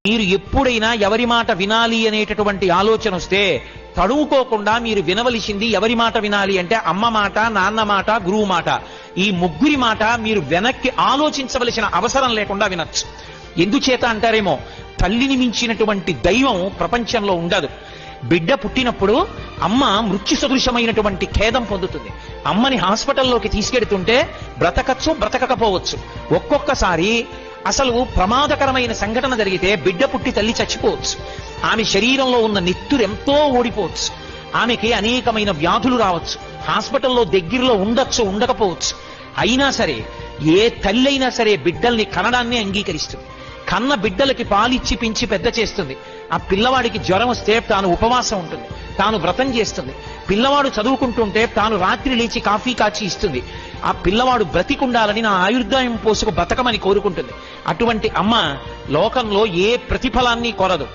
మీరు ఎప్పుడైనా ఎవరి మాట వినాలి అనేటటువంటి ఆలోచన వస్తే తడువుకోకుండా మీరు వినవలసింది ఎవరి మాట వినాలి అంటే అమ్మ మాట, నాన్న మాట, గురువు మాట. ఈ ముగ్గురి మాట మీరు వెనక్కి ఆలోచించవలసిన అవసరం లేకుండా వినొచ్చు. ఎందుచేత అంటారేమో, తల్లిని మించినటువంటి దైవం ప్రపంచంలో ఉండదు. బిడ్డ పుట్టినప్పుడు అమ్మ మృత్యు సదృశమైనటువంటి ఖేదం పొందుతుంది. అమ్మని హాస్పిటల్లోకి తీసుకెడుతుంటే బ్రతకచ్చు, బ్రతకకపోవచ్చు. ఒక్కొక్కసారి అసలు ప్రమాదకరమైన సంఘటన జరిగితే బిడ్డ పుట్టి తల్లి చచ్చిపోవచ్చు. ఆమె శరీరంలో ఉన్న నెత్తురు ఎంతో ఓడిపోవచ్చు. ఆమెకి అనేకమైన వ్యాధులు రావచ్చు. హాస్పిటల్లో దగ్గరలో ఉండొచ్చు, ఉండకపోవచ్చు. అయినా సరే ఏ తల్లి అయినా సరే బిడ్డల్ని కనడాన్ని అంగీకరిస్తుంది. కన్న బిడ్డలకి పాలిచ్చి పెంచి పెద్ద చేస్తుంది. ఆ పిల్లవాడికి జ్వరం వస్తే తాను ఉపవాసం ఉంటుంది, తాను వ్రతం చేస్తుంది. పిల్లవాడు చదువుకుంటుంటే తాను రాత్రి లేచి కాఫీ కాచి ఇస్తుంది. ఆ పిల్లవాడు బ్రతికుండాలని నా ఆయుర్దాయం పోసుకు బ్రతకమని కోరుకుంటుంది. అటువంటి అమ్మ లోకంలో ఏ ప్రతిఫలాన్ని కోరదు.